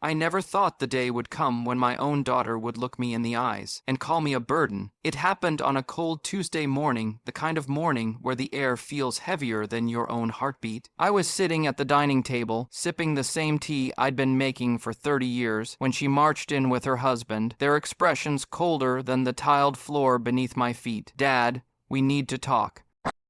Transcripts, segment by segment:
I never thought the day would come when my own daughter would look me in the eyes and call me a burden. It happened on a cold Tuesday morning, the kind of morning where the air feels heavier than your own heartbeat. I was sitting at the dining table, sipping the same tea I'd been making for 30 years, when she marched in with her husband, their expressions colder than the tiled floor beneath my feet. "Dad, we need to talk,"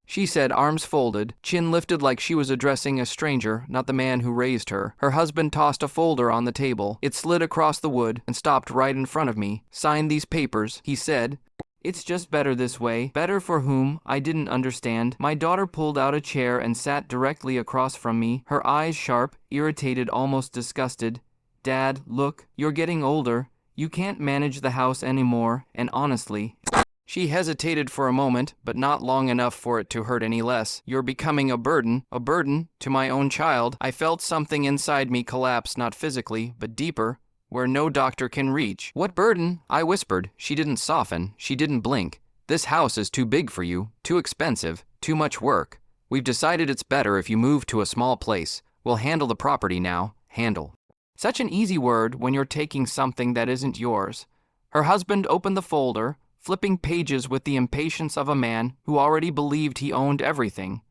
she said, arms folded, chin lifted like she was addressing a stranger, not the man who raised her. Her husband tossed a folder on the table. It slid across the wood and stopped right in front of me. "Sign these papers," he said. "It's just better this way." Better for whom? I didn't understand. My daughter pulled out a chair and sat directly across from me, her eyes sharp, irritated, almost disgusted. "Dad, look, you're getting older. You can't manage the house anymore, and honestly..." She hesitated for a moment, but not long enough for it to hurt any less. "You're becoming a burden to my own child." I felt something inside me collapse, not physically, but deeper, where no doctor can reach. "What burden?" I whispered. She didn't soften. She didn't blink. "This house is too big for you, too expensive, too much work. We've decided it's better if you move to a small place. We'll handle the property now." Handle. Such an easy word when you're taking something that isn't yours. Her husband opened the folder, flipping pages with the impatience of a man who already believed he owned everything.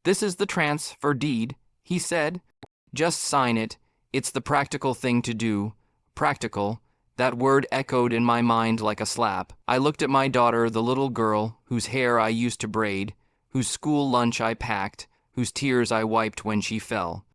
"This is the transfer deed," he said. "Just sign it. It's the practical thing to do." Practical. That word echoed in my mind like a slap. I looked at my daughter, the little girl whose hair I used to braid, whose school lunch I packed, whose tears I wiped when she fell.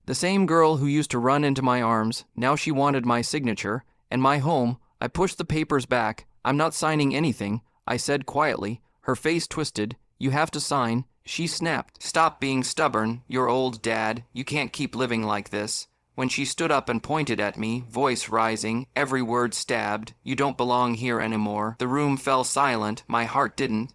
The same girl who used to run into my arms. Now she wanted my signature and my home. I pushed the papers back. "I'm not signing anything," I said quietly. Her face twisted. "You have to sign." She snapped. "Stop being stubborn. You're old, Dad. You can't keep living like this." When she stood up and pointed at me, voice rising, every word stabbed, "You don't belong here anymore." The room fell silent. My heart didn't.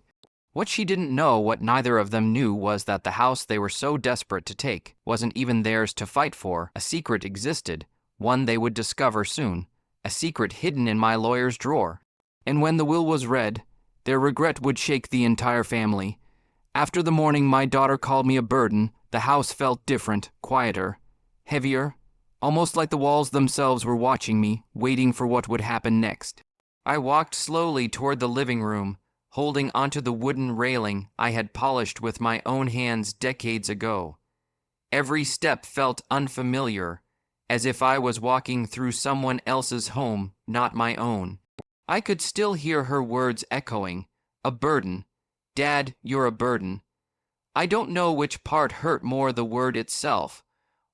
What she didn't know, what neither of them knew, was that the house they were so desperate to take wasn't even theirs to fight for. A secret existed, one they would discover soon. A secret hidden in my lawyer's drawer. And when the will was read, their regret would shake the entire family. After the morning my daughter called me a burden, the house felt different, quieter, heavier, almost like the walls themselves were watching me, waiting for what would happen next. I walked slowly toward the living room, holding onto the wooden railing I had polished with my own hands decades ago. Every step felt unfamiliar, as if I was walking through someone else's home, not my own. I could still hear her words echoing. "A burden. Dad, you're a burden." I don't know which part hurt more, the word itself,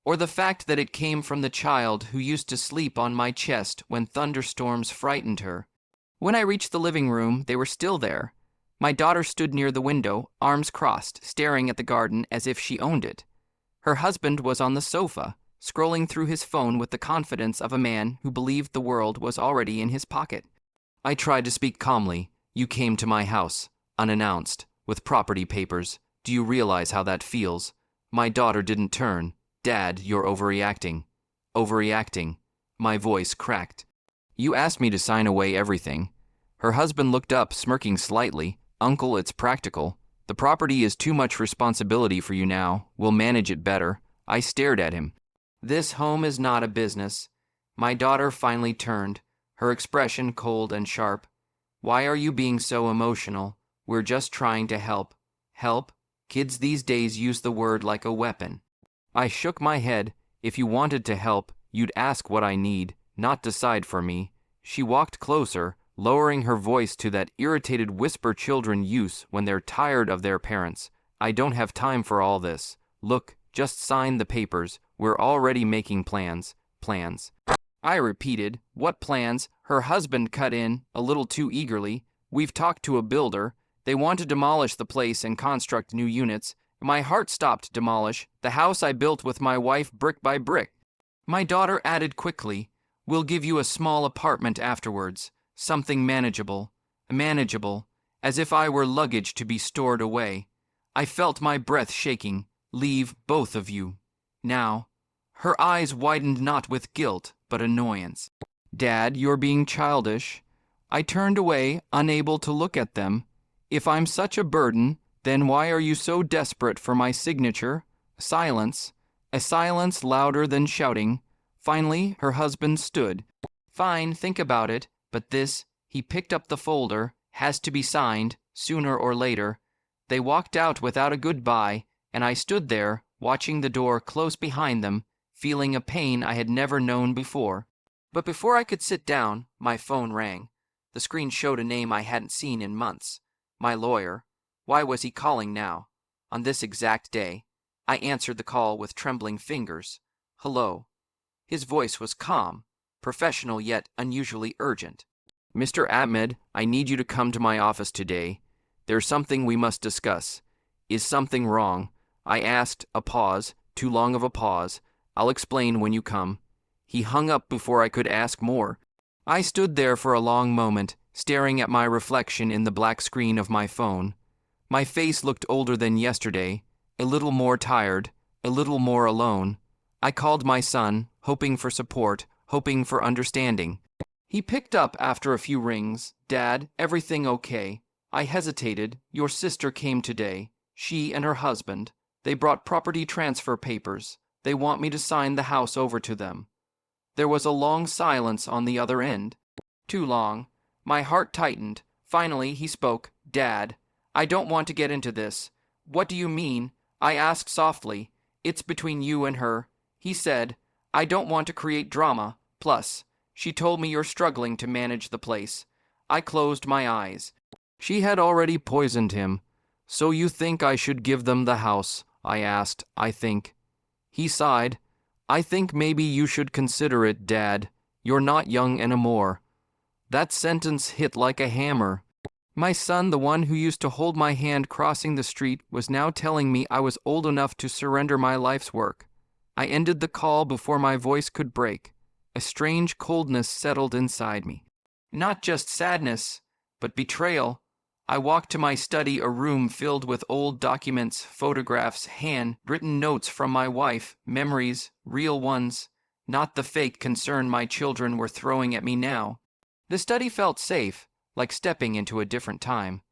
or the fact that it came from the child who used to sleep on my chest when thunderstorms frightened her. When I reached the living room, they were still there. My daughter stood near the window, arms crossed, staring at the garden as if she owned it. Her husband was on the sofa, scrolling through his phone with the confidence of a man who believed the world was already in his pocket. I tried to speak calmly. "You came to my house, unannounced, with property papers. Do you realize how that feels?" My daughter didn't turn. "Dad, you're overreacting." Overreacting. My voice cracked. "You asked me to sign away everything." Her husband looked up, smirking slightly. "Uncle, it's practical. The property is too much responsibility for you now. We'll manage it better." I stared at him. "This home is not a business." My daughter finally turned, her expression cold and sharp. "Why are you being so emotional? We're just trying to help." Help? Kids these days use the word like a weapon. I shook my head. "If you wanted to help, you'd ask what I need, not decide for me." She walked closer, lowering her voice to that irritated whisper children use when they're tired of their parents. "I don't have time for all this. Look, just sign the papers. We're already making plans." Plans. I repeated. "What plans?" Her husband cut in, a little too eagerly. "We've talked to a builder. They want to demolish the place and construct new units." My heart stopped. Demolish the house I built with my wife brick by brick. My daughter added quickly, "We'll give you a small apartment afterwards. Something manageable." Manageable, as if I were luggage to be stored away. I felt my breath shaking. "Leave, both of you. Now." Her eyes widened not with guilt, but annoyance. "Dad, you're being childish." I turned away, unable to look at them. "If I'm such a burden, then why are you so desperate for my signature?" Silence. A silence louder than shouting. Finally, her husband stood. Fine, think about it, but this, he picked up the folder, has to be signed, sooner or later. They walked out without a goodbye, and I stood there, watching the door close behind them, feeling a pain I had never known before. But before I could sit down, my phone rang. The screen showed a name I hadn't seen in months. My lawyer. Why was he calling now? On this exact day. I answered the call with trembling fingers. Hello. His voice was calm, professional yet unusually urgent. Mr. Ahmed, I need you to come to my office today. There's something we must discuss. Is something wrong? I asked, a pause, too long of a pause. I'll explain when you come. He hung up before I could ask more. I stood there for a long moment, staring at my reflection in the black screen of my phone. My face looked older than yesterday, a little more tired, a little more alone. I called my son, hoping for support, hoping for understanding. He picked up after a few rings. Dad, everything okay? I hesitated. Your sister came today. She and her husband. They brought property transfer papers. They want me to sign the house over to them. There was a long silence on the other end. Too long. My heart tightened. Finally, he spoke. Dad, I don't want to get into this. What do you mean? I asked softly. It's between you and her. He said, I don't want to create drama. Plus, she told me you're struggling to manage the place. I closed my eyes. She had already poisoned him. So you think I should give them the house? I asked, I think. He sighed. I think maybe you should consider it, Dad. You're not young anymore. That sentence hit like a hammer. My son, the one who used to hold my hand crossing the street, was now telling me I was old enough to surrender my life's work. I ended the call before my voice could break. A strange coldness settled inside me. Not just sadness, but betrayal. I walked to my study, a room filled with old documents, photographs, hand-written notes from my wife, memories, real ones, not the fake concern my children were throwing at me now. The study felt safe, like stepping into a different time.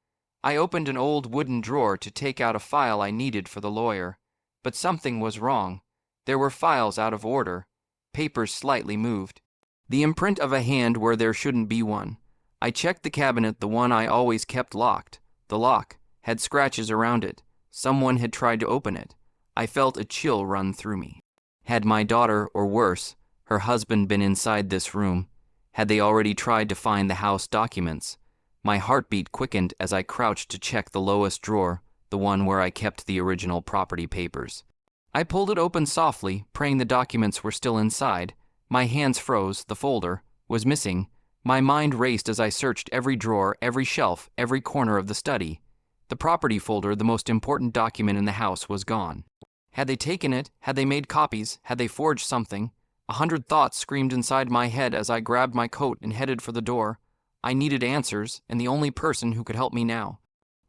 I opened an old wooden drawer to take out a file I needed for the lawyer. But something was wrong. There were files out of order, papers slightly moved, the imprint of a hand where there shouldn't be one. I checked the cabinet, the one I always kept locked. The lock had scratches around it. Someone had tried to open it. I felt a chill run through me. Had my daughter, or worse, her husband, been inside this room? Had they already tried to find the house documents? My heartbeat quickened as I crouched to check the lowest drawer, the one where I kept the original property papers. I pulled it open softly, praying the documents were still inside. My hands froze. The folder was missing. My mind raced as I searched every drawer, every shelf, every corner of the study. The property folder, the most important document in the house, was gone. Had they taken it? Had they made copies? Had they forged something? 100 thoughts screamed inside my head as I grabbed my coat and headed for the door. I needed answers, and the only person who could help me now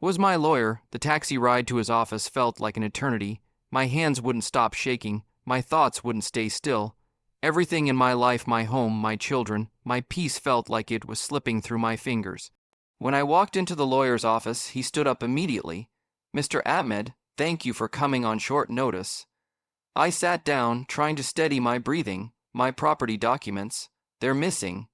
was my lawyer. The taxi ride to his office felt like an eternity. My hands wouldn't stop shaking. My thoughts wouldn't stay still. Everything in my life, my home, my children, my peace felt like it was slipping through my fingers. When I walked into the lawyer's office, he stood up immediately. Mr. Ahmed, thank you for coming on short notice. I sat down, trying to steady my breathing. My property documents, they're missing.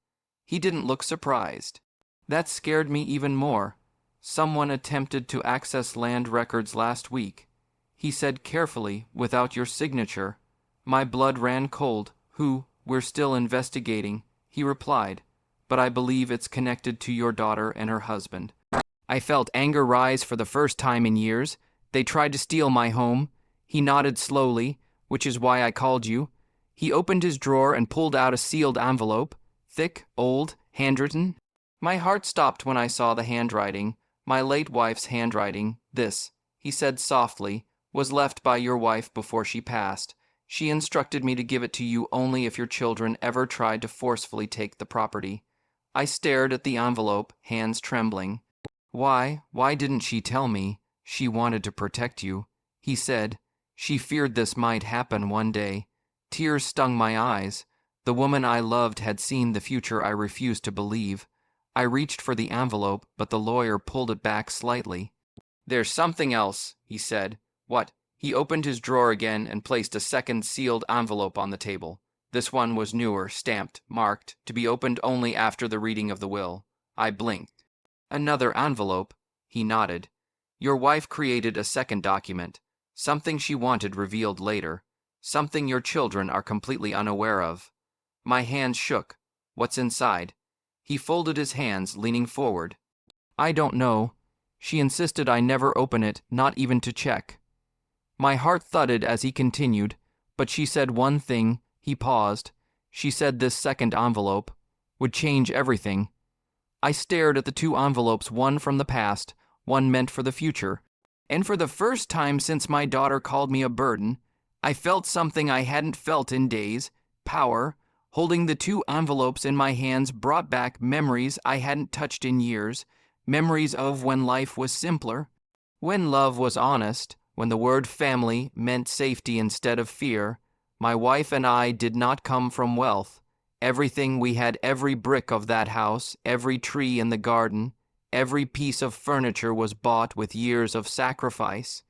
He didn't look surprised. That scared me even more. Someone attempted to access land records last week. He said carefully, without your signature. My blood ran cold. Who? We're still investigating, he replied, but I believe it's connected to your daughter and her husband. I felt anger rise for the first time in years. They tried to steal my home. He nodded slowly, which is why I called you. He opened his drawer and pulled out a sealed envelope, thick, old, handwritten. My heart stopped when I saw the handwriting, my late wife's handwriting. This, he said softly, was left by your wife before she passed. She instructed me to give it to you only if your children ever tried to forcefully take the property. I stared at the envelope, hands trembling. Why didn't she tell me? She wanted to protect you, he said. She feared this might happen one day. Tears stung my eyes. The woman I loved had seen the future I refused to believe. I reached for the envelope, but the lawyer pulled it back slightly. There's something else, he said. What? He opened his drawer again and placed a second sealed envelope on the table. This one was newer, stamped, marked, to be opened only after the reading of the will. I blinked. Another envelope. He nodded. Your wife created a second document. Something she wanted revealed later. Something your children are completely unaware of. My hands shook. What's inside? He folded his hands, leaning forward. I don't know. She insisted I never open it, not even to check. My heart thudded as he continued, but she said one thing. He paused. She said this second envelope would change everything. I stared at the two envelopes, one from the past, one meant for the future, and for the first time since my daughter called me a burden, I felt something I hadn't felt in days. Power. Holding the two envelopes in my hands brought back memories I hadn't touched in years, memories of when life was simpler, when love was honest, when the word family meant safety instead of fear. My wife and I did not come from wealth. Everything we had, every brick of that house, every tree in the garden, every piece of furniture was bought with years of sacrifice.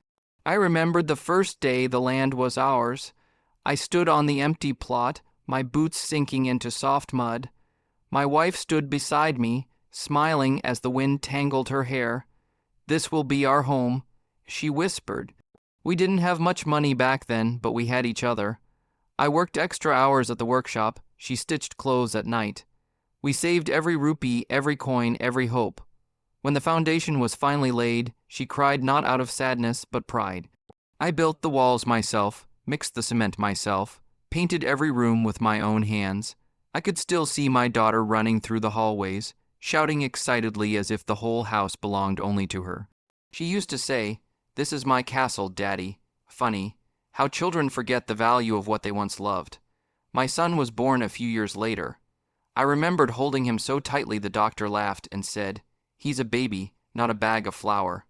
I remembered the first day the land was ours. I stood on the empty plot, my boots sinking into soft mud. My wife stood beside me, smiling as the wind tangled her hair. This will be our home, she whispered. We didn't have much money back then, but we had each other. I worked extra hours at the workshop. She stitched clothes at night. We saved every rupee, every coin, every hope. When the foundation was finally laid, she cried not out of sadness, but pride. I built the walls myself, mixed the cement myself, painted every room with my own hands. I could still see my daughter running through the hallways, shouting excitedly as if the whole house belonged only to her. She used to say, "This is my castle, Daddy." Funny, how children forget the value of what they once loved. My son was born a few years later. I remembered holding him so tightly the doctor laughed and said, "He's a baby, not a bag of flour."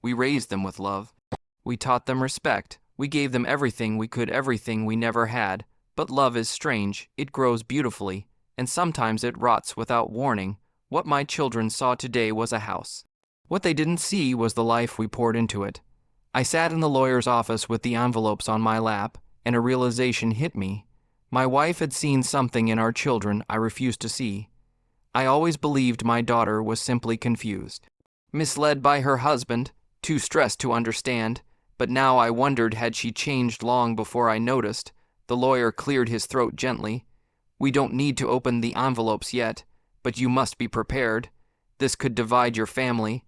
We raised them with love. We taught them respect. We gave them everything we could, everything we never had. But love is strange. It grows beautifully, and sometimes it rots without warning. What my children saw today was a house. What they didn't see was the life we poured into it. I sat in the lawyer's office with the envelopes on my lap, and a realization hit me. My wife had seen something in our children I refused to see. I always believed my daughter was simply confused, misled by her husband, too stressed to understand, but now I wondered had she changed long before I noticed. The lawyer cleared his throat gently. We don't need to open the envelopes yet, but you must be prepared. This could divide your family.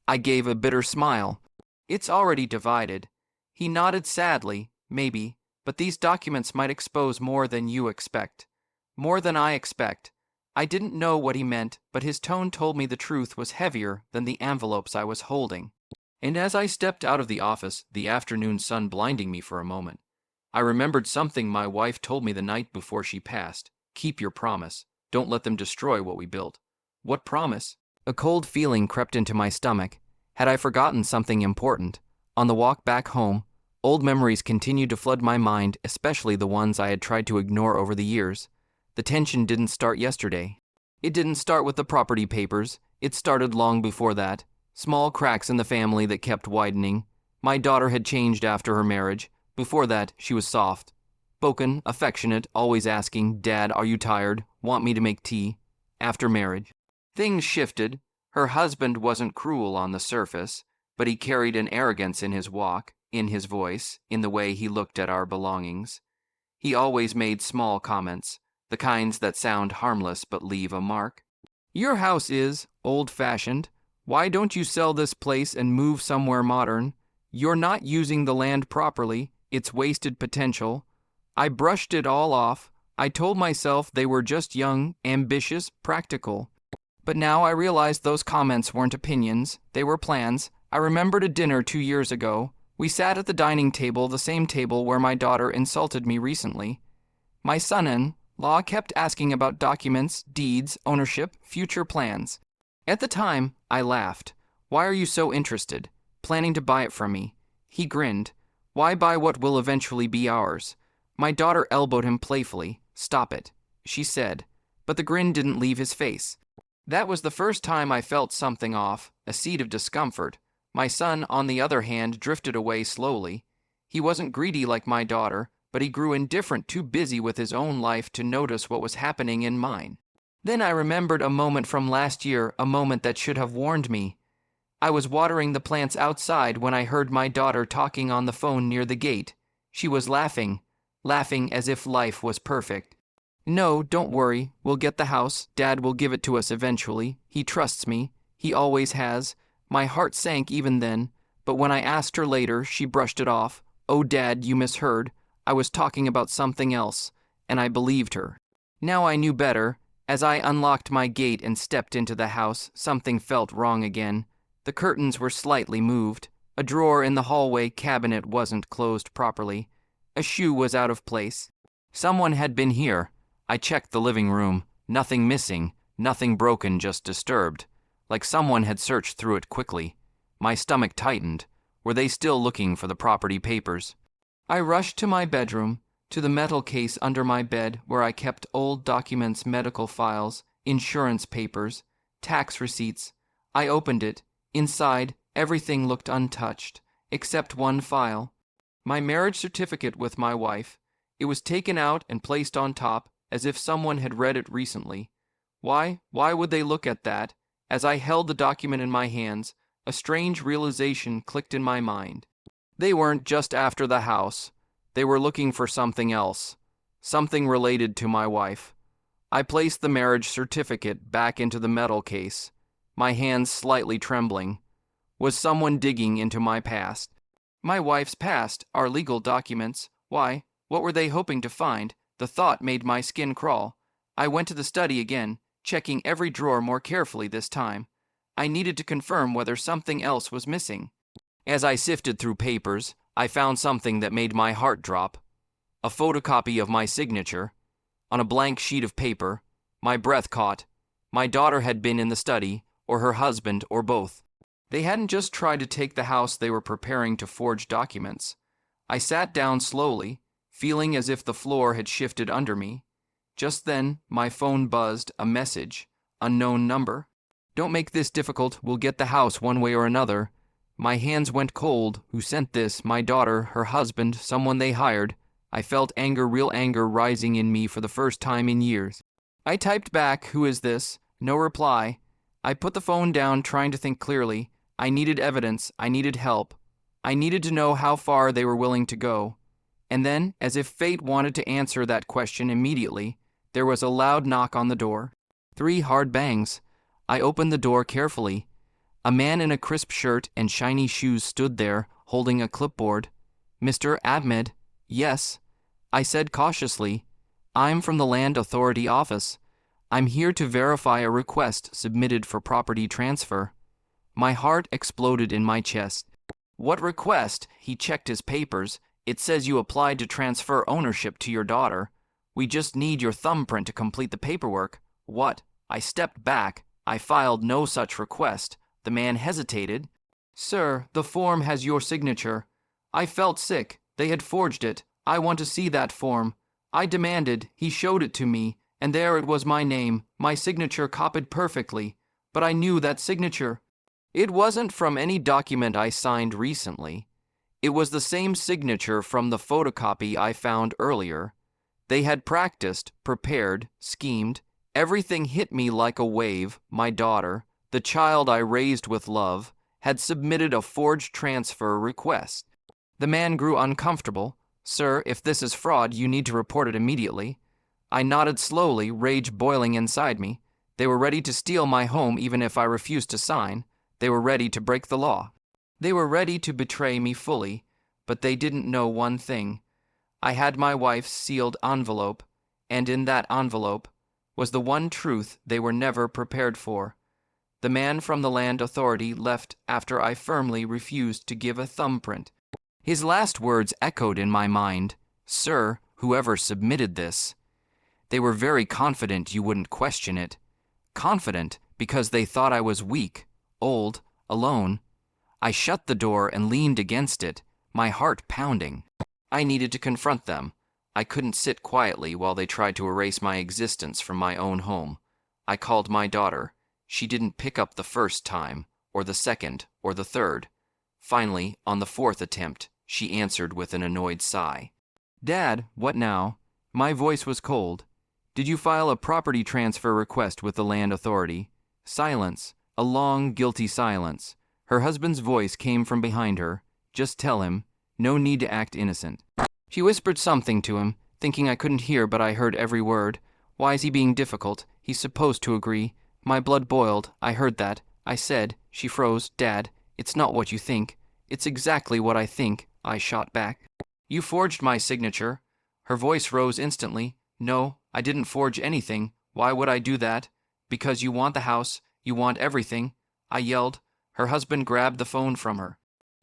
I gave a bitter smile. It's already divided. He nodded sadly, maybe, but these documents might expose more than you expect. More than I expect. I didn't know what he meant, but his tone told me the truth was heavier than the envelopes I was holding. And as I stepped out of the office, the afternoon sun blinding me for a moment, I remembered something my wife told me the night before she passed. Keep your promise. Don't let them destroy what we built. What promise? A cold feeling crept into my stomach. Had I forgotten something important? On the walk back home, old memories continued to flood my mind, especially the ones I had tried to ignore over the years. The tension didn't start yesterday. It didn't start with the property papers. It started long before that. Small cracks in the family that kept widening. My daughter had changed after her marriage. Before that, she was soft, spoken, affectionate, always asking, "Dad, are you tired? Want me to make tea?" After marriage, things shifted. Her husband wasn't cruel on the surface, but he carried an arrogance in his walk, in his voice, in the way he looked at our belongings. He always made small comments, the kinds that sound harmless but leave a mark. "Your house is old-fashioned. Why don't you sell this place and move somewhere modern? You're not using the land properly. It's wasted potential." I brushed it all off. I told myself they were just young, ambitious, practical. But now I realized those comments weren't opinions. They were plans. I remembered a dinner 2 years ago. We sat at the dining table, the same table where my daughter insulted me recently. My son-in-law kept asking about documents, deeds, ownership, future plans. At the time, I laughed. "Why are you so interested? Planning to buy it from me?" He grinned. "Why buy what will eventually be ours?" My daughter elbowed him playfully. "Stop it," she said, but the grin didn't leave his face. That was the first time I felt something off, a seed of discomfort. My son, on the other hand, drifted away slowly. He wasn't greedy like my daughter, but he grew indifferent, too busy with his own life to notice what was happening in mine. Then I remembered a moment from last year, a moment that should have warned me. I was watering the plants outside when I heard my daughter talking on the phone near the gate. She was laughing as if life was perfect. "No, don't worry. We'll get the house. Dad will give it to us eventually. He trusts me. He always has." My heart sank even then, but when I asked her later, she brushed it off. "Oh, Dad, you misheard. I was talking about something else," and I believed her. Now I knew better. As I unlocked my gate and stepped into the house, something felt wrong again. The curtains were slightly moved. A drawer in the hallway cabinet wasn't closed properly. A shoe was out of place. Someone had been here. I checked the living room. Nothing missing, nothing broken, just disturbed. Like someone had searched through it quickly. My stomach tightened. Were they still looking for the property papers? I rushed to my bedroom, to the metal case under my bed where I kept old documents, medical files, insurance papers, tax receipts. I opened it. Inside, everything looked untouched, except one file. My marriage certificate with my wife. It was taken out and placed on top, as if someone had read it recently. Why would they look at that? As I held the document in my hands, a strange realization clicked in my mind. They weren't just after the house. They were looking for something else, something related to my wife. I placed the marriage certificate back into the metal case, my hands slightly trembling. Was someone digging into my past? My wife's past, our legal documents. Why? What were they hoping to find? The thought made my skin crawl. I went to the study again, checking every drawer more carefully this time. I needed to confirm whether something else was missing. As I sifted through papers, I found something that made my heart drop. A photocopy of my signature. On a blank sheet of paper. My breath caught. My daughter had been in the study, or her husband, or both. They hadn't just tried to take the house, they were preparing to forge documents. I sat down slowly, feeling as if the floor had shifted under me. Just then, my phone buzzed, a message. Unknown number. "Don't make this difficult. We'll get the house one way or another." My hands went cold. Who sent this? My daughter, her husband, someone they hired. I felt anger, real anger, rising in me for the first time in years. I typed back, "Who is this?" No reply. I put the phone down, trying to think clearly. I needed evidence. I needed help. I needed to know how far they were willing to go. And then, as if fate wanted to answer that question immediately, there was a loud knock on the door. 3 hard bangs. I opened the door carefully. A man in a crisp shirt and shiny shoes stood there, holding a clipboard. "Mr. Ahmed?" "Yes." I said cautiously. "I'm from the Land Authority office. I'm here to verify a request submitted for property transfer." My heart exploded in my chest. "What request?" He checked his papers. "It says you applied to transfer ownership to your daughter. We just need your thumbprint to complete the paperwork." "What?" I stepped back. "I filed no such request." The man hesitated. "Sir, the form has your signature. I felt sick. They had forged it. I want to see that form." I demanded. He showed it to me, and there it was, my name, my signature copied perfectly. But I knew that signature. It wasn't from any document I signed recently. It was the same signature from the photocopy I found earlier. They had practiced, prepared, schemed. Everything hit me like a wave. My daughter, the child I raised with love, had submitted a forged transfer request. The man grew uncomfortable. "Sir, if this is fraud, you need to report it immediately." I nodded slowly, rage boiling inside me. They were ready to steal my home even if I refused to sign. They were ready to break the law. They were ready to betray me fully, but they didn't know one thing. I had my wife's sealed envelope, and in that envelope was the one truth they were never prepared for. The man from the Land Authority left after I firmly refused to give a thumbprint. His last words echoed in my mind. "Sir, whoever submitted this." They were very confident you wouldn't question it. Confident because they thought I was weak, old, alone. I shut the door and leaned against it, my heart pounding. I needed to confront them. I couldn't sit quietly while they tried to erase my existence from my own home. I called my daughter. She didn't pick up the first time, or the second, or the third. Finally, on the 4th attempt, she answered with an annoyed sigh. Dad, what now? My voice was cold. Did you file a property transfer request with the land authority? Silence. A long, guilty silence. Her husband's voice came from behind her. Just tell him. No need to act innocent. She whispered something to him, thinking I couldn't hear, but I heard every word. Why is he being difficult? He's supposed to agree. My blood boiled. I heard that. I said. She froze. Dad, it's not what you think. It's exactly what I think. I shot back. You forged my signature. Her voice rose instantly. No, I didn't forge anything. Why would I do that? Because you want the house. You want everything. I yelled. Her husband grabbed the phone from her.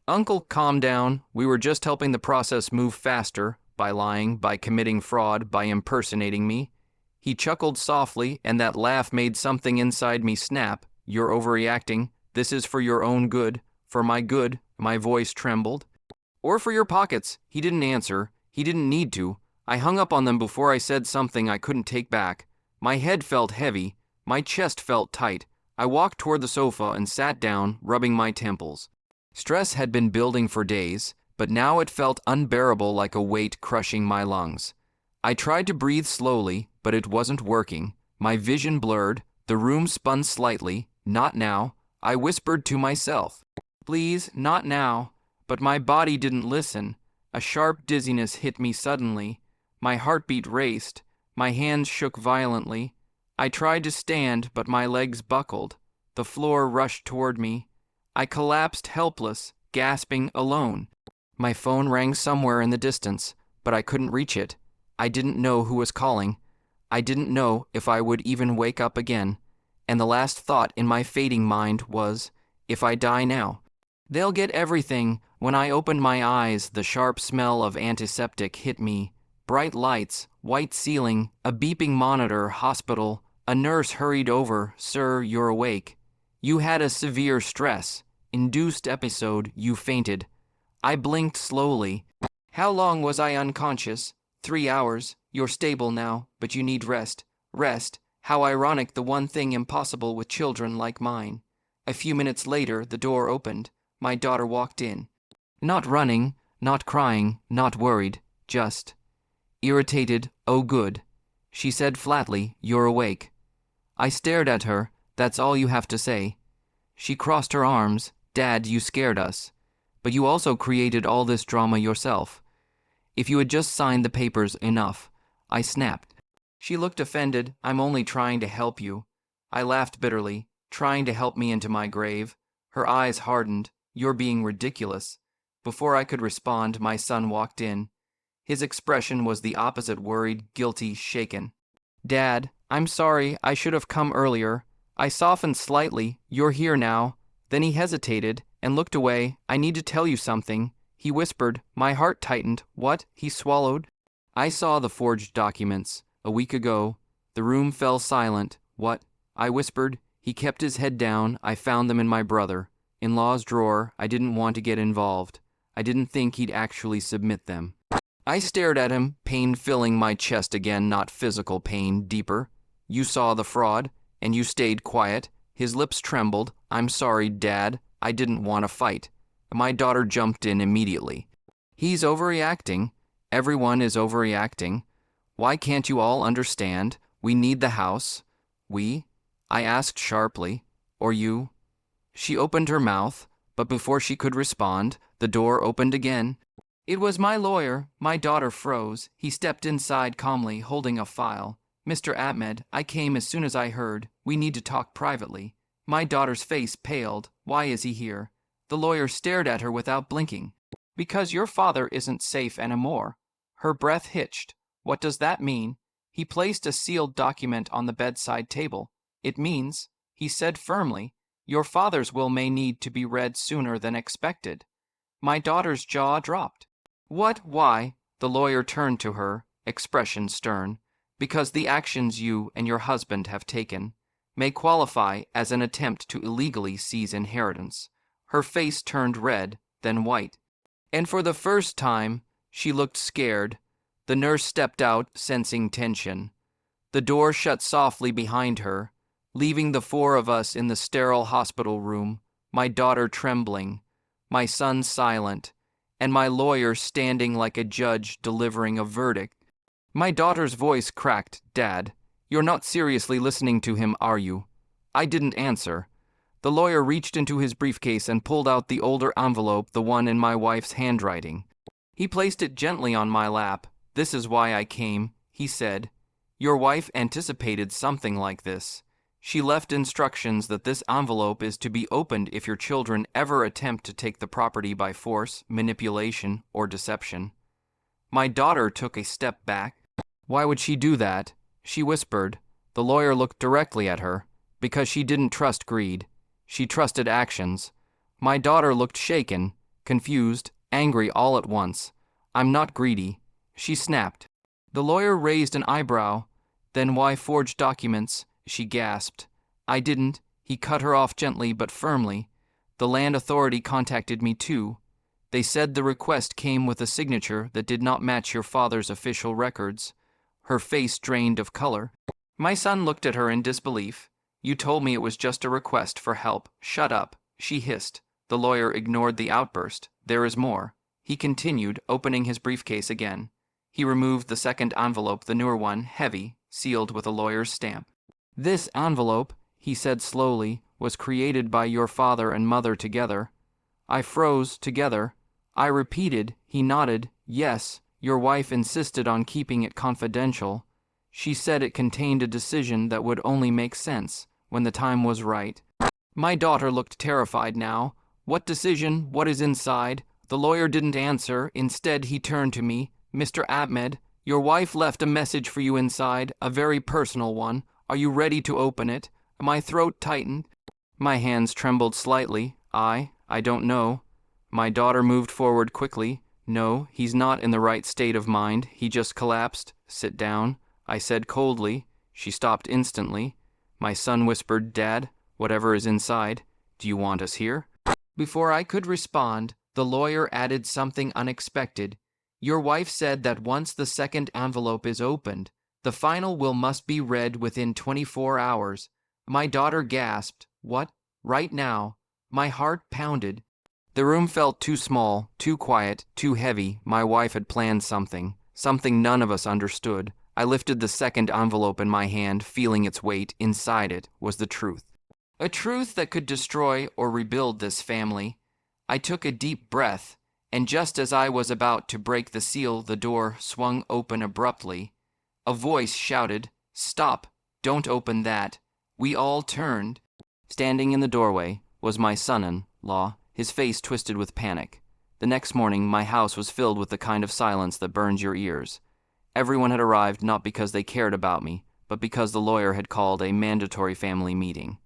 Uncle, calm down. We were just helping the process move faster, by lying, by committing fraud, by impersonating me. He chuckled softly, and that laugh made something inside me snap. You're overreacting. This is for your own good. For my good. My voice trembled. Or for your pockets. He didn't answer. He didn't need to. I hung up on them before I said something I couldn't take back. My head felt heavy. My chest felt tight. I walked toward the sofa and sat down, rubbing my temples. Stress had been building for days, but now it felt unbearable, like a weight crushing my lungs. I tried to breathe slowly, but it wasn't working. My vision blurred. The room spun slightly. Not now. I whispered to myself. Please, not now. But my body didn't listen. A sharp dizziness hit me suddenly. My heartbeat raced. My hands shook violently. I tried to stand, but my legs buckled. The floor rushed toward me. I collapsed helpless, gasping, alone. My phone rang somewhere in the distance, but I couldn't reach it. I didn't know who was calling. I didn't know if I would even wake up again. And the last thought in my fading mind was, if I die now, they'll get everything. When I opened my eyes, the sharp smell of antiseptic hit me. Bright lights, white ceiling, a beeping monitor, hospital. A nurse hurried over. Sir, you're awake. You had a severe stress-induced episode. You fainted. I blinked slowly. How long was I unconscious? 3 hours. You're stable now, but you need rest. Rest. How ironic, the one thing impossible with children like mine. A few minutes later, the door opened. My daughter walked in. Not running, not crying, not worried, just irritated. Oh, good. She said flatly, you're awake. I stared at her. That's all you have to say. She crossed her arms. Dad, you scared us. But you also created all this drama yourself. If you had just signed the papers, enough. I snapped. She looked offended. I'm only trying to help you. I laughed bitterly. Trying to help me into my grave. Her eyes hardened. You're being ridiculous. Before I could respond, my son walked in. His expression was the opposite, worried, guilty, shaken. Dad, I'm sorry. I should have come earlier. I softened slightly. You're here now. Then he hesitated and looked away. I need to tell you something. He whispered. My heart tightened. What? He swallowed. I saw the forged documents. A week ago. The room fell silent. What? I whispered. He kept his head down. I found them in my brother-in-law's drawer. I didn't want to get involved. I didn't think he'd actually submit them. I stared at him, pain filling my chest again, not physical pain, deeper. You saw the fraud, and you stayed quiet. His lips trembled. I'm sorry, Dad. I didn't want to fight. My daughter jumped in immediately. He's overreacting. Everyone is overreacting. Why can't you all understand? We need the house. We? I asked sharply. Or you? She opened her mouth, but before she could respond, the door opened again. It was my lawyer. My daughter froze. He stepped inside calmly, holding a file. Mr. Ahmed, I came as soon as I heard. We need to talk privately. My daughter's face paled. Why is he here? The lawyer stared at her without blinking. Because your father isn't safe anymore. Her breath hitched. What does that mean? He placed a sealed document on the bedside table. It means, he said firmly, your father's will may need to be read sooner than expected. My daughter's jaw dropped. What? Why? The lawyer turned to her, expression stern. Because the actions you and your husband have taken may qualify as an attempt to illegally seize inheritance. Her face turned red, then white. And for the first time, she looked scared. The nurse stepped out, sensing tension. The door shut softly behind her, leaving the four of us in the sterile hospital room, my daughter trembling, my son silent, and my lawyer standing like a judge delivering a verdict. My daughter's voice cracked. "Dad, you're not seriously listening to him, are you?" I didn't answer. The lawyer reached into his briefcase and pulled out the older envelope, the one in my wife's handwriting. He placed it gently on my lap. "This is why I came," he said. "Your wife anticipated something like this. She left instructions that this envelope is to be opened if your children ever attempt to take the property by force, manipulation, or deception." My daughter took a step back. "Why would she do that?" she whispered. The lawyer looked directly at her. "Because she didn't trust greed. She trusted actions." My daughter looked shaken, confused, angry all at once. "I'm not greedy," she snapped. The lawyer raised an eyebrow. "Then why forge documents?" she gasped. "I didn't." He cut her off gently but firmly. "The land authority contacted me too. They said the request came with a signature that did not match your father's official records." Her face drained of color. My son looked at her in disbelief. "You told me it was just a request for help." "Shut up," she hissed. The lawyer ignored the outburst. "There is more," he continued, opening his briefcase again. He removed the second envelope, the newer one, heavy, sealed with a lawyer's stamp. "This envelope," he said slowly, "was created by your father and mother together." I froze. "Together?" I repeated. He nodded. "Yes, your wife insisted on keeping it confidential. She said it contained a decision that would only make sense when the time was right." My daughter looked terrified now. "What decision? What is inside?" The lawyer didn't answer. Instead, he turned to me. "Mr. Ahmed, your wife left a message for you inside, a very personal one. Are you ready to open it?" My throat tightened. My hands trembled slightly. I don't know." My daughter moved forward quickly. "No, he's not in the right state of mind. He just collapsed." "Sit down," I said coldly. She stopped instantly. My son whispered, "Dad, whatever is inside, do you want us here?" Before I could respond, the lawyer added something unexpected. "Your wife said that once the second envelope is opened, the final will must be read within 24 hours. My daughter gasped. "What? Right now?" My heart pounded. The room felt too small, too quiet, too heavy. My wife had planned something none of us understood. I lifted the second envelope in my hand, feeling its weight. Inside it was the truth. A truth that could destroy or rebuild this family. I took a deep breath, and just as I was about to break the seal, the door swung open abruptly. A voice shouted, "Stop! Don't open that!" We all turned. Standing in the doorway was my son-in-law, his face twisted with panic. The next morning, my house was filled with the kind of silence that burns your ears. Everyone had arrived not because they cared about me, but because the lawyer had called a mandatory family meeting.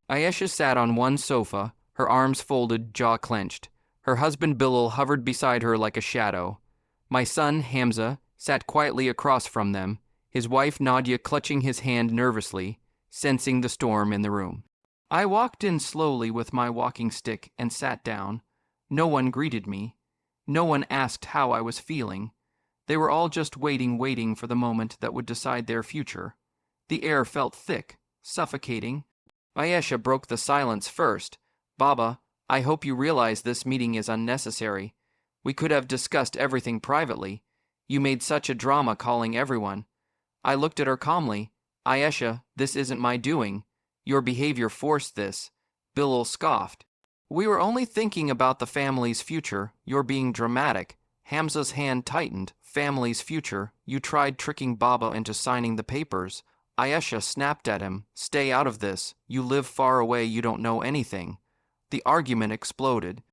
Ayesha sat on one sofa, her arms folded, jaw clenched. Her husband Bilal hovered beside her like a shadow. My son, Hamza, sat quietly across from them, his wife Nadia clutching his hand nervously, sensing the storm in the room. I walked in slowly with my walking stick and sat down. No one greeted me. No one asked how I was feeling. They were all just waiting for the moment that would decide their future. The air felt thick, suffocating. Ayesha broke the silence first. "Baba, I hope you realize this meeting is unnecessary. We could have discussed everything privately. You made such a drama calling everyone." I looked at her calmly. "Ayesha, this isn't my doing. Your behavior forced this." Bilal scoffed. "We were only thinking about the family's future. You're being dramatic." Hamza's hand tightened. "Family's future. You tried tricking Baba into signing the papers." Ayesha snapped at him. "Stay out of this. You live far away. You don't know anything." The argument exploded.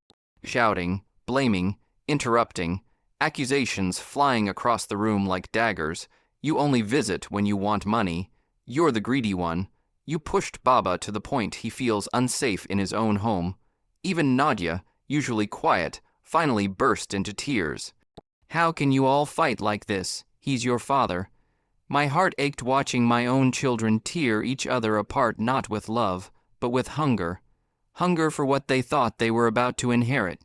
Shouting, blaming, interrupting, accusations flying across the room like daggers. "You only visit when you want money. You're the greedy one. You pushed Baba to the point he feels unsafe in his own home." Even Nadia, usually quiet, finally burst into tears. "How can you all fight like this? He's your father." My heart ached watching my own children tear each other apart, not with love, but with hunger. Hunger for what they thought they were about to inherit.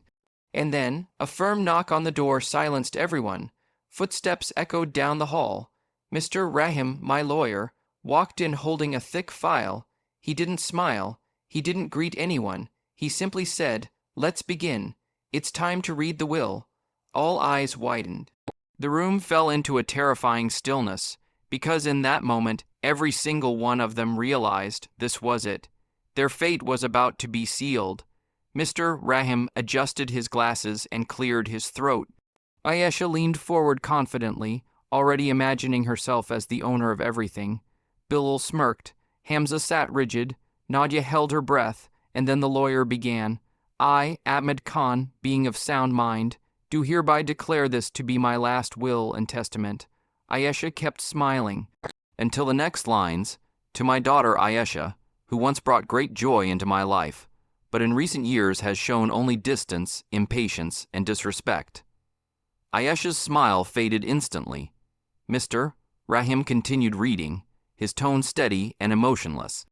And then, a firm knock on the door silenced everyone. Footsteps echoed down the hall. Mr. Rahim, my lawyer, walked in holding a thick file. He didn't smile. He didn't greet anyone. He simply said, "Let's begin. It's time to read the will." All eyes widened. The room fell into a terrifying stillness, because in that moment every single one of them realized this was it. Their fate was about to be sealed. Mr. Rahim adjusted his glasses and cleared his throat. Ayesha leaned forward confidently, already imagining herself as the owner of everything. Bilal smirked. Hamza sat rigid. Nadia held her breath, and then the lawyer began. I, Ahmed Khan, being of sound mind, do hereby declare this to be my last will and testament. Ayesha kept smiling, until the next lines, to my daughter Ayesha, who once brought great joy into my life, but in recent years has shown only distance, impatience, and disrespect. Ayesha's smile faded instantly. Mr. Rahim continued reading, his tone steady and emotionless.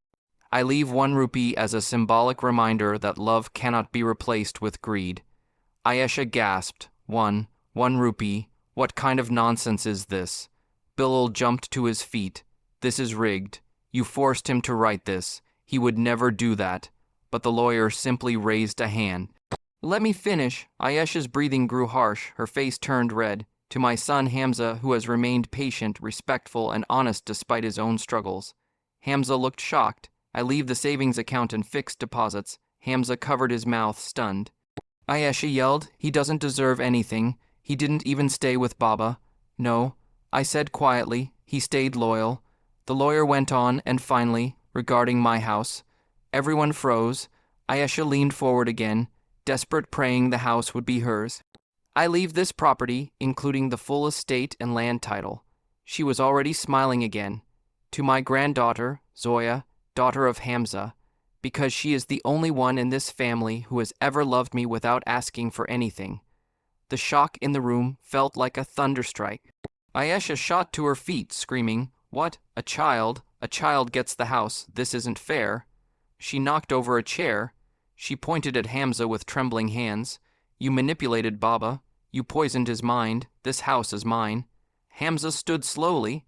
I leave 1 rupee as a symbolic reminder that love cannot be replaced with greed. Ayesha gasped. 1 rupee? What kind of nonsense is this? Bilal jumped to his feet. This is rigged. You forced him to write this. He would never do that. But the lawyer simply raised a hand. Let me finish. Ayesha's breathing grew harsh. Her face turned red. To my son Hamza, who has remained patient, respectful, and honest despite his own struggles. Hamza looked shocked. I leave the savings account in fixed deposits. Hamza covered his mouth, stunned. Ayesha yelled, he doesn't deserve anything. He didn't even stay with Baba. No, I said quietly, he stayed loyal. The lawyer went on, and finally, regarding my house. Everyone froze. Ayesha leaned forward again, desperate, praying the house would be hers. I leave this property, including the full estate and land title. She was already smiling again. To my granddaughter, Zoya, daughter of Hamza, because she is the only one in this family who has ever loved me without asking for anything. The shock in the room felt like a thunderstrike. Ayesha shot to her feet, screaming, What? A child? A child gets the house. This isn't fair. She knocked over a chair. She pointed at Hamza with trembling hands. You manipulated Baba. You poisoned his mind. This house is mine. Hamza stood slowly.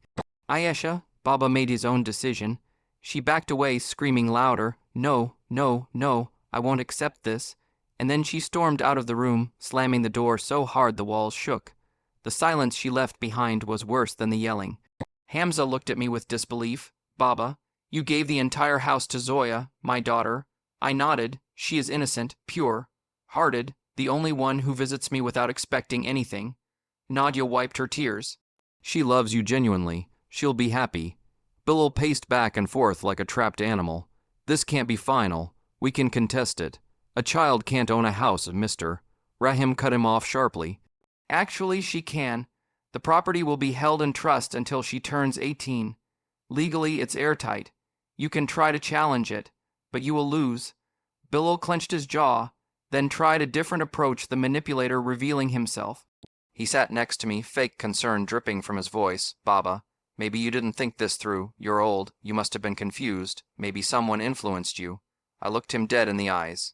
Ayesha, Baba made his own decision. She backed away, screaming louder, No, no, no, I won't accept this. And then she stormed out of the room, slamming the door so hard the walls shook. The silence she left behind was worse than the yelling. Hamza looked at me with disbelief. Baba, you gave the entire house to Zoya, my daughter. I nodded. She is innocent, pure, hearted, the only one who visits me without expecting anything. Nadia wiped her tears. She loves you genuinely. She'll be happy. Bilal paced back and forth like a trapped animal. This can't be final. We can contest it. A child can't own a house, mister. Rahim cut him off sharply. Actually, she can. The property will be held in trust until she turns 18. Legally, it's airtight. You can try to challenge it, but you will lose. Bilal clenched his jaw, then tried a different approach, the manipulator revealing himself. He sat next to me, fake concern dripping from his voice. Baba, maybe you didn't think this through. You're old. You must have been confused. Maybe someone influenced you. I looked him dead in the eyes.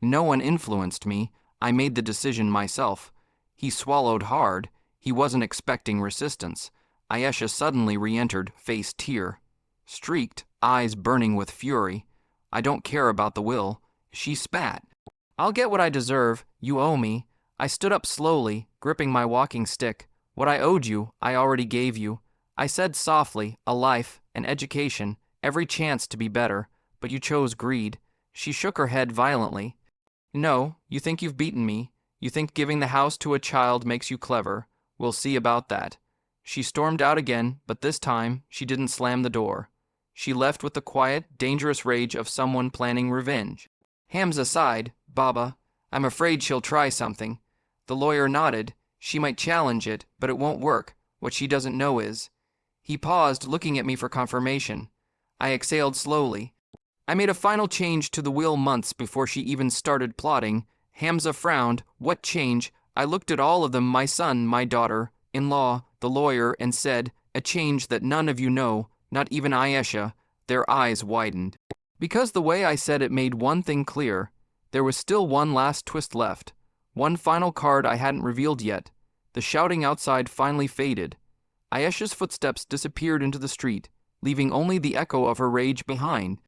No one influenced me. I made the decision myself. He swallowed hard. He wasn't expecting resistance. Ayesha suddenly re-entered, face tear. Streaked, eyes burning with fury. I don't care about the will. She spat. I'll get what I deserve. You owe me. I stood up slowly, gripping my walking stick. What I owed you, I already gave you. I said softly, a life, an education, every chance to be better, but you chose greed. She shook her head violently. No, you think you've beaten me. You think giving the house to a child makes you clever. We'll see about that. She stormed out again, but this time she didn't slam the door. She left with the quiet, dangerous rage of someone planning revenge. Hamza sighed. Baba, I'm afraid she'll try something. The lawyer nodded. She might challenge it, but it won't work. What she doesn't know is. He paused, looking at me for confirmation. I exhaled slowly. I made a final change to the will months before she even started plotting. Hamza frowned. What change? I looked at all of them, my son, my daughter, in-law, the lawyer, and said, a change that none of you know, not even Ayesha. Their eyes widened. Because the way I said it made one thing clear. There was still one last twist left. One final card I hadn't revealed yet. The shouting outside finally faded. Ayesha's footsteps disappeared into the street, leaving only the echo of her rage behind.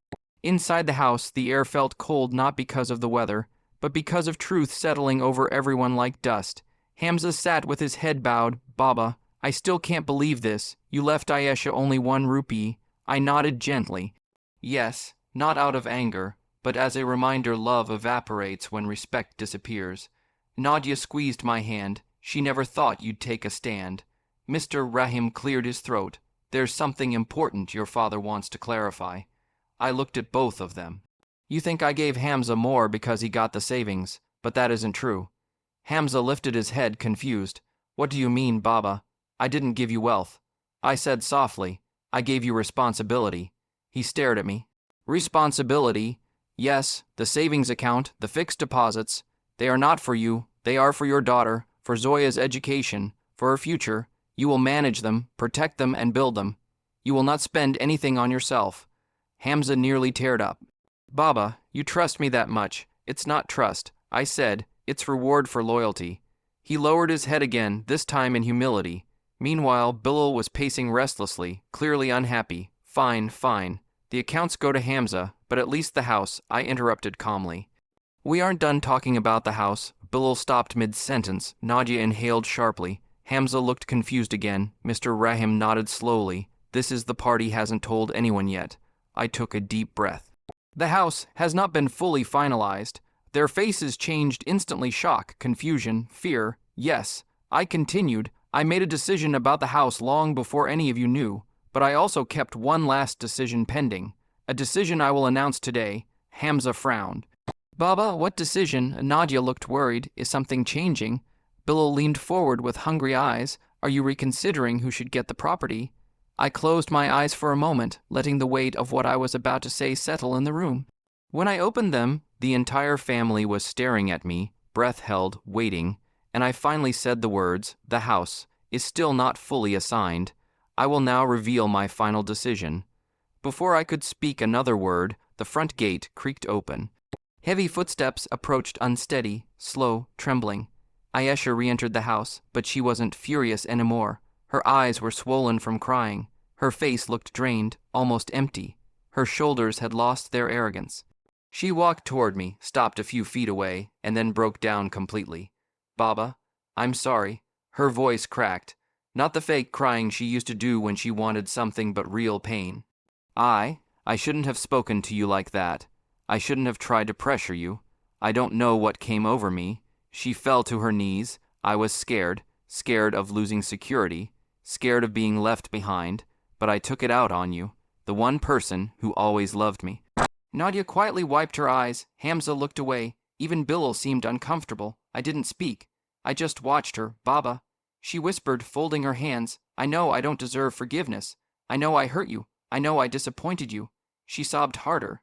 Inside the house, the air felt cold not because of the weather, but because of truth settling over everyone like dust. Hamza sat with his head bowed. Baba, I still can't believe this. You left Ayesha only 1 rupee. I nodded gently. Yes, not out of anger, but as a reminder love evaporates when respect disappears. Nadia squeezed my hand. She never thought you'd take a stand. Mr. Rahim cleared his throat. There's something important your father wants to clarify. I looked at both of them. You think I gave Hamza more because he got the savings, but that isn't true. Hamza lifted his head, confused. What do you mean, Baba? I didn't give you wealth. I said softly, I gave you responsibility. He stared at me. Responsibility? Yes, the savings account, the fixed deposits. They are not for you. They are for your daughter, for Zoya's education, for her future. You will manage them, protect them, and build them. You will not spend anything on yourself. Hamza nearly teared up. Baba, you trust me that much. It's not trust. I said, it's reward for loyalty. He lowered his head again, this time in humility. Meanwhile, Bilal was pacing restlessly, clearly unhappy. Fine, fine. The accounts go to Hamza, but at least the house, I interrupted calmly. We aren't done talking about the house. Bilal stopped mid-sentence. Nadia inhaled sharply. Hamza looked confused again. Mr. Rahim nodded slowly. This is the part he hasn't told anyone yet. I took a deep breath. The house has not been fully finalized. Their faces changed instantly, shock, confusion, fear. Yes, I continued. I made a decision about the house long before any of you knew, but I also kept one last decision pending. A decision I will announce today. Hamza frowned. Baba, what decision? Nadia looked worried. Is something changing? Bilal leaned forward with hungry eyes. Are you reconsidering who should get the property? I closed my eyes for a moment, letting the weight of what I was about to say settle in the room. When I opened them, the entire family was staring at me, breath held, waiting, and I finally said the words, the house is still not fully assigned. I will now reveal my final decision. Before I could speak another word, the front gate creaked open. Heavy footsteps approached, unsteady, slow, trembling. Ayesha re-entered the house, but she wasn't furious anymore. Her eyes were swollen from crying. Her face looked drained, almost empty. Her shoulders had lost their arrogance. She walked toward me, stopped a few feet away, and then broke down completely. Baba, I'm sorry. Her voice cracked. Not the fake crying she used to do when she wanted something but real pain. I shouldn't have spoken to you like that. I shouldn't have tried to pressure you. I don't know what came over me. She fell to her knees. I was scared of losing security, scared of being left behind, but I took it out on you, the one person who always loved me. Nadia quietly wiped her eyes. Hamza looked away. Even Bilal seemed uncomfortable. I didn't speak. I just watched her. Baba. She whispered, folding her hands. I know I don't deserve forgiveness. I know I hurt you. I know I disappointed you. She sobbed harder.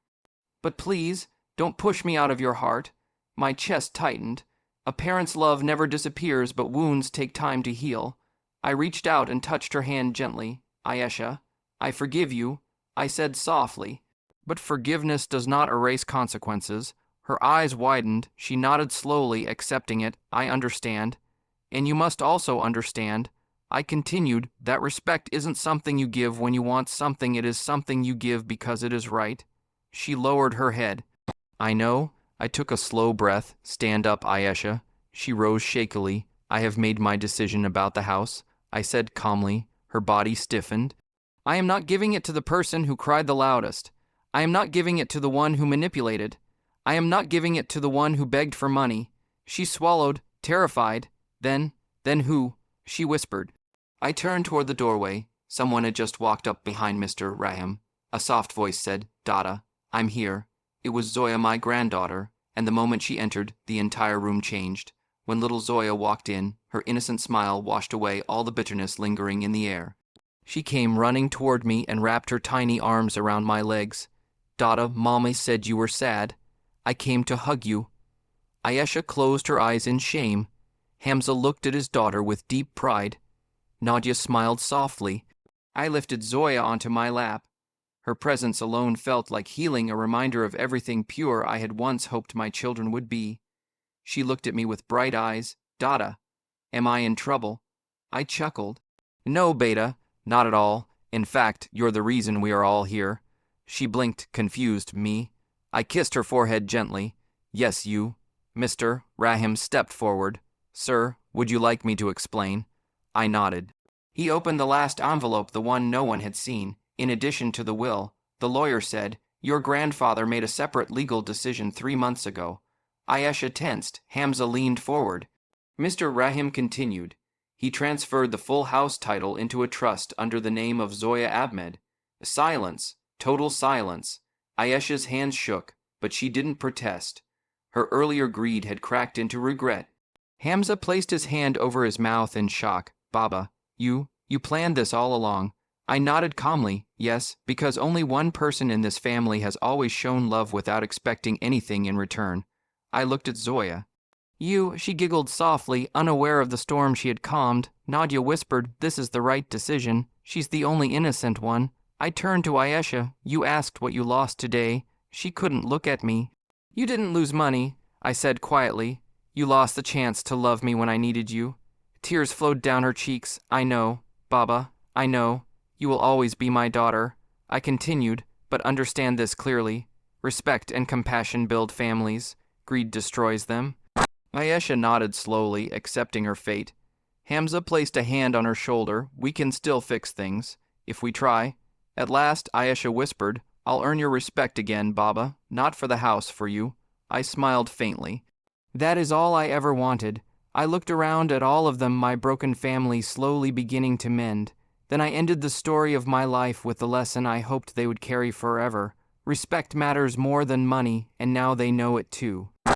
But please, don't push me out of your heart. My chest tightened. A parent's love never disappears, but wounds take time to heal. I reached out and touched her hand gently. Ayesha, I forgive you, I said softly. But forgiveness does not erase consequences. Her eyes widened. She nodded slowly, accepting it. I understand. And you must also understand. I continued, that respect isn't something you give when you want something, it is something you give because it is right. She lowered her head. I know. I took a slow breath. Stand up, Ayesha. She rose shakily. I have made my decision about the house, I said calmly. Her body stiffened. I am not giving it to the person who cried the loudest. I am not giving it to the one who manipulated. I am not giving it to the one who begged for money. She swallowed, terrified. Then who? She whispered. I turned toward the doorway. Someone had just walked up behind Mr. Rahim. A soft voice said, Dada, I'm here. It was Zoya, my granddaughter, and the moment she entered, the entire room changed. When little Zoya walked in, her innocent smile washed away all the bitterness lingering in the air. She came running toward me and wrapped her tiny arms around my legs. Dada, Mommy said you were sad. I came to hug you. Ayesha closed her eyes in shame. Hamza looked at his daughter with deep pride. Nadia smiled softly. I lifted Zoya onto my lap. Her presence alone felt like healing, a reminder of everything pure I had once hoped my children would be. She looked at me with bright eyes. Dada, am I in trouble? I chuckled. No, Beta, not at all. In fact, you're the reason we are all here. She blinked, confused. Me? I kissed her forehead gently. Yes, you. Mr. Rahim stepped forward. Sir, Would you like me to explain? I nodded. He opened the last envelope, the one no one had seen. In addition to the will, the lawyer said, your grandfather made a separate legal decision 3 months ago. Ayesha tensed. Hamza leaned forward. Mr. Rahim continued. He transferred the full house title into a trust under the name of Zoya Ahmed. Silence. Total silence. Ayesha's hands shook, but she didn't protest. Her earlier greed had cracked into regret. Hamza placed his hand over his mouth in shock. Baba, you planned this all along. I nodded calmly. Yes, because only one person in this family has always shown love without expecting anything in return. I looked at Zoya. She giggled softly, unaware of the storm she had calmed. Nadia whispered, this is the right decision. She's the only innocent one. I turned to Ayesha. You asked what you lost today. She couldn't look at me. You didn't lose money, I said quietly. You lost the chance to love me when I needed you. Tears flowed down her cheeks. I know, Baba, I know. You will always be my daughter. I continued, but understand this clearly. Respect and compassion build families. Greed destroys them. Ayesha nodded slowly, accepting her fate. Hamza placed a hand on her shoulder. We can still fix things, if we try. At last, Ayesha whispered, I'll earn your respect again, Baba. Not for the house, for you. I smiled faintly. That is all I ever wanted. I looked around at all of them, my broken family slowly beginning to mend. Then I ended the story of my life with the lesson I hoped they would carry forever. Respect matters more than money, and now they know it too.